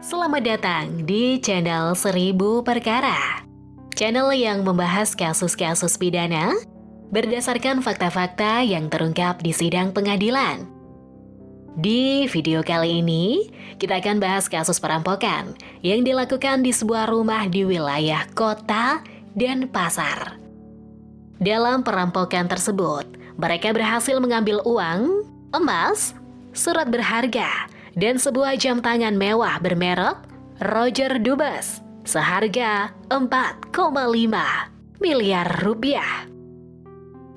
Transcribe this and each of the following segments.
Selamat datang di channel 1000 Perkara. Channel yang membahas kasus-kasus pidana berdasarkan fakta-fakta yang terungkap di sidang pengadilan. Di video kali ini, kita akan bahas kasus perampokan yang dilakukan di sebuah rumah di wilayah kota dan pasar. Dalam perampokan tersebut, mereka berhasil mengambil uang, emas, surat berharga, dan sebuah jam tangan mewah bermerek Roger Dubas seharga 4,5 miliar rupiah.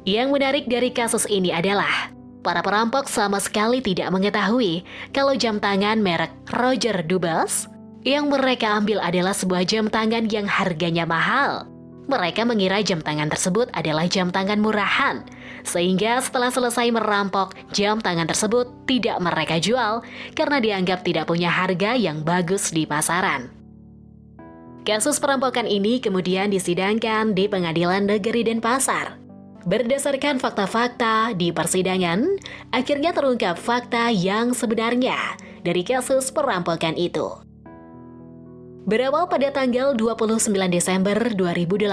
Yang menarik dari kasus ini adalah para perampok sama sekali tidak mengetahui kalau jam tangan merek Roger Dubas yang mereka ambil adalah sebuah jam tangan yang harganya mahal. Mereka mengira jam tangan tersebut adalah jam tangan murahan, sehingga setelah selesai merampok, jam tangan tersebut tidak mereka jual karena dianggap tidak punya harga yang bagus di pasaran. Kasus perampokan ini kemudian disidangkan di Pengadilan Negeri Denpasar. Berdasarkan fakta-fakta di persidangan, akhirnya terungkap fakta yang sebenarnya dari kasus perampokan itu. Berawal pada tanggal 29 Desember 2018,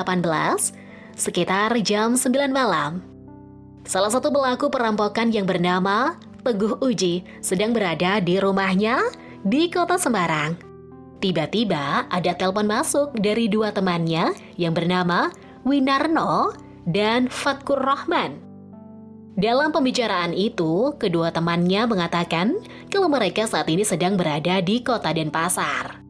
sekitar jam 9 malam, salah satu pelaku perampokan yang bernama Teguh Uji sedang berada di rumahnya di kota Semarang. Tiba-tiba ada telepon masuk dari dua temannya yang bernama Winarno dan Fatkur Rahman. Dalam pembicaraan itu, kedua temannya mengatakan kalau mereka saat ini sedang berada di kota Denpasar.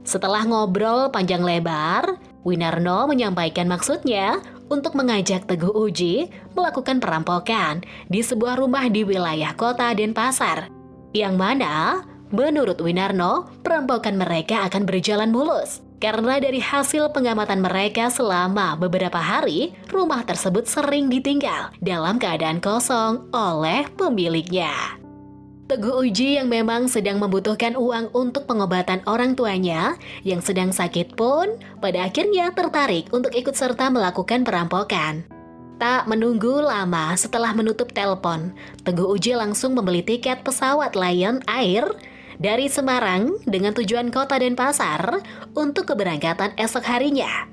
Setelah ngobrol panjang lebar, Winarno menyampaikan maksudnya untuk mengajak Teguh Uji melakukan perampokan di sebuah rumah di wilayah kota Denpasar, yang mana menurut Winarno perampokan mereka akan berjalan mulus. Karena dari hasil pengamatan mereka selama beberapa hari, rumah tersebut sering ditinggal dalam keadaan kosong oleh pemiliknya. Teguh Uji yang memang sedang membutuhkan uang untuk pengobatan orang tuanya yang sedang sakit pun pada akhirnya tertarik untuk ikut serta melakukan perampokan. Tak menunggu lama setelah menutup telepon, Teguh Uji langsung membeli tiket pesawat Lion Air dari Semarang dengan tujuan kota Denpasar untuk keberangkatan esok harinya.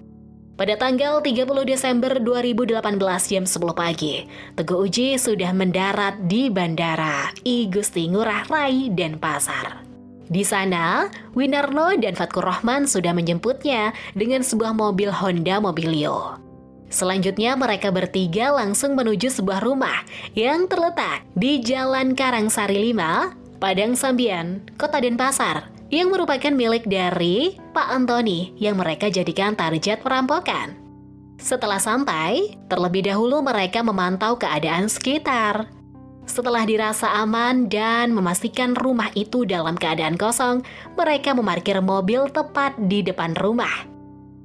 Pada tanggal 30 Desember 2018 jam 10 pagi, Teguh Uji sudah mendarat di Bandara I Gusti Ngurah Rai Denpasar. Di sana, Winarno dan Fatkur Rahman sudah menjemputnya dengan sebuah mobil Honda Mobilio. Selanjutnya mereka bertiga langsung menuju sebuah rumah yang terletak di Jalan Karangsari 5, Padang Sambian, Kota Denpasar, yang merupakan milik dari Pak Antoni yang mereka jadikan target perampokan. Setelah sampai, terlebih dahulu mereka memantau keadaan sekitar. Setelah dirasa aman dan memastikan rumah itu dalam keadaan kosong, mereka memarkir mobil tepat di depan rumah.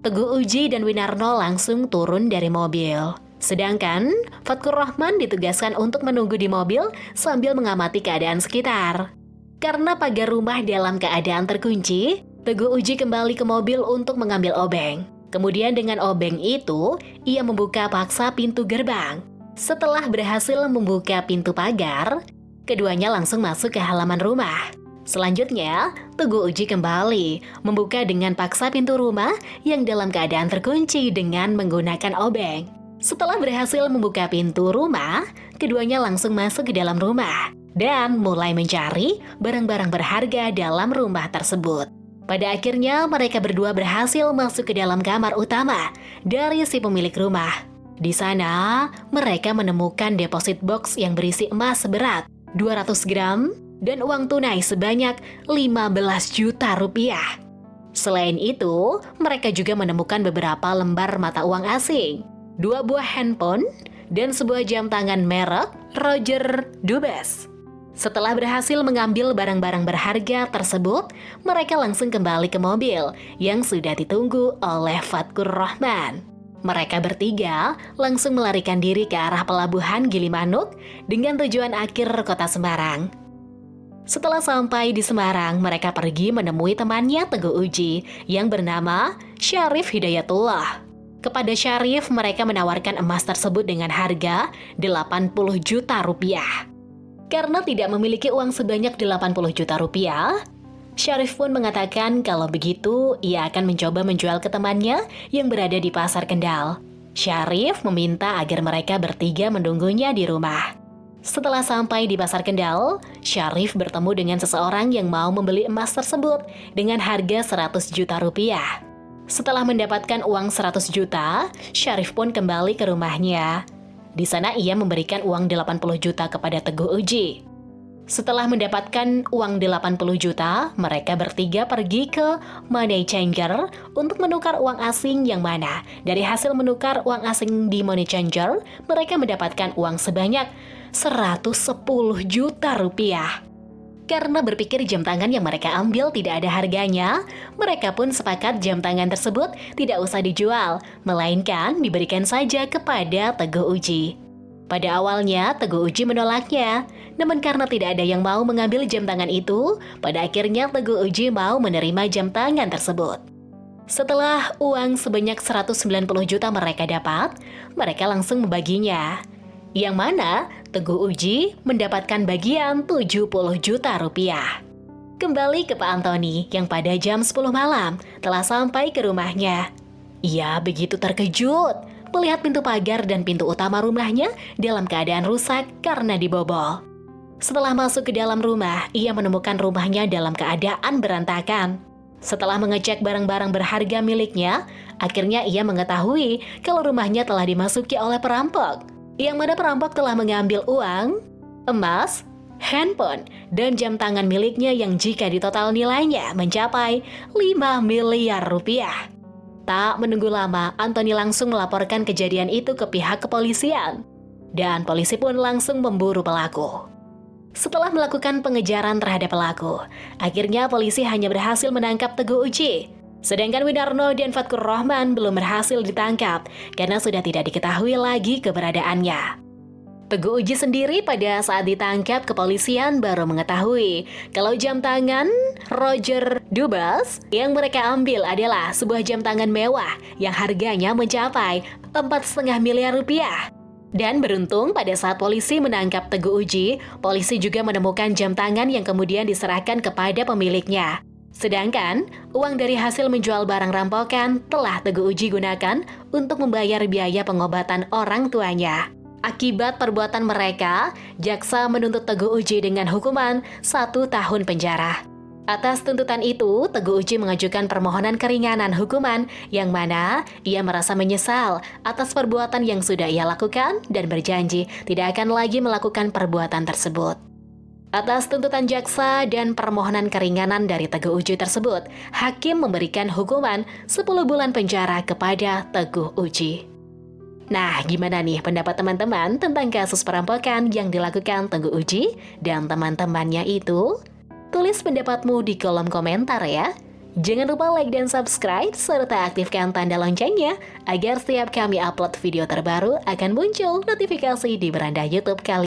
Teguh Uji dan Winarno langsung turun dari mobil. Sedangkan Fatkur Rahman ditugaskan untuk menunggu di mobil sambil mengamati keadaan sekitar. Karena pagar rumah dalam keadaan terkunci, Teguh Uji kembali ke mobil untuk mengambil obeng. Kemudian dengan obeng itu, ia membuka paksa pintu gerbang. Setelah berhasil membuka pintu pagar, keduanya langsung masuk ke halaman rumah. Selanjutnya, Teguh Uji kembali membuka dengan paksa pintu rumah yang dalam keadaan terkunci dengan menggunakan obeng. Setelah berhasil membuka pintu rumah, keduanya langsung masuk ke dalam rumah dan mulai mencari barang-barang berharga dalam rumah tersebut. Pada akhirnya mereka berdua berhasil masuk ke dalam kamar utama dari si pemilik rumah. Di sana mereka menemukan deposit box yang berisi emas seberat 200 gram dan uang tunai sebanyak 15 juta rupiah. Selain itu, mereka juga menemukan beberapa lembar mata uang asing, 2 buah handphone, dan sebuah jam tangan merek Roger Dubas. Setelah berhasil mengambil barang-barang berharga tersebut, mereka langsung kembali ke mobil yang sudah ditunggu oleh Fatkur Rahman. Mereka bertiga langsung melarikan diri ke arah pelabuhan Gilimanuk dengan tujuan akhir kota Semarang. Setelah sampai di Semarang, mereka pergi menemui temannya Teguh Uji yang bernama Syarif Hidayatullah. Kepada Syarif, mereka menawarkan emas tersebut dengan harga 80 juta rupiah. Karena tidak memiliki uang sebanyak 80 juta rupiah, Syarif pun mengatakan kalau begitu ia akan mencoba menjual ke temannya yang berada di Pasar Kendal. Syarif meminta agar mereka bertiga menunggunya di rumah. Setelah sampai di Pasar Kendal, Syarif bertemu dengan seseorang yang mau membeli emas tersebut dengan harga 100 juta rupiah. Setelah mendapatkan uang 100 juta, Syarif pun kembali ke rumahnya. Di sana ia memberikan uang 80 juta kepada Teguh Uji. Setelah mendapatkan uang 80 juta, mereka bertiga pergi ke money changer untuk menukar uang asing yang mana. Dari hasil menukar uang asing di money changer, mereka mendapatkan uang sebanyak 110 juta rupiah. Karena berpikir jam tangan yang mereka ambil tidak ada harganya, mereka pun sepakat jam tangan tersebut tidak usah dijual, melainkan diberikan saja kepada Teguh Uji. Pada awalnya, Teguh Uji menolaknya, namun karena tidak ada yang mau mengambil jam tangan itu, pada akhirnya Teguh Uji mau menerima jam tangan tersebut. Setelah uang sebanyak 190 juta mereka dapat, mereka langsung membaginya. Yang mana Teguh Uji mendapatkan bagian 70 juta rupiah. Kembali ke Pak Antoni yang pada jam 10 malam telah sampai ke rumahnya. Ia begitu terkejut melihat pintu pagar dan pintu utama rumahnya dalam keadaan rusak karena dibobol. Setelah masuk ke dalam rumah, ia menemukan rumahnya dalam keadaan berantakan. Setelah mengecek barang-barang berharga miliknya, akhirnya ia mengetahui kalau rumahnya telah dimasuki oleh perampok. Yang mana perampok telah mengambil uang, emas, handphone, dan jam tangan miliknya yang jika ditotal nilainya mencapai 5 miliar rupiah. Tak menunggu lama, Antoni langsung melaporkan kejadian itu ke pihak kepolisian. Dan polisi pun langsung memburu pelaku. Setelah melakukan pengejaran terhadap pelaku, akhirnya polisi hanya berhasil menangkap Teguh Uji. Sedangkan Winarno dan Fatkur Rahman belum berhasil ditangkap karena sudah tidak diketahui lagi keberadaannya. Teguh Uji sendiri pada saat ditangkap kepolisian baru mengetahui kalau jam tangan Roger Dubas yang mereka ambil adalah sebuah jam tangan mewah yang harganya mencapai 4,5 miliar rupiah. Dan beruntung pada saat polisi menangkap Teguh Uji, polisi juga menemukan jam tangan yang kemudian diserahkan kepada pemiliknya. Sedangkan uang dari hasil menjual barang rampokan telah Teguh Uji gunakan untuk membayar biaya pengobatan orang tuanya. Akibat perbuatan mereka, jaksa menuntut Teguh Uji dengan hukuman 1 tahun penjara. Atas tuntutan itu, Teguh Uji mengajukan permohonan keringanan hukuman yang mana ia merasa menyesal atas perbuatan yang sudah ia lakukan dan berjanji tidak akan lagi melakukan perbuatan tersebut. Atas tuntutan jaksa dan permohonan keringanan dari Teguh Uji tersebut, hakim memberikan hukuman 10 bulan penjara kepada Teguh Uji. Nah, gimana nih pendapat teman-teman tentang kasus perampokan yang dilakukan Teguh Uji dan teman-temannya itu? Tulis pendapatmu di kolom komentar ya. Jangan lupa like dan subscribe, serta aktifkan tanda loncengnya agar setiap kami upload video terbaru akan muncul notifikasi di beranda YouTube kalian.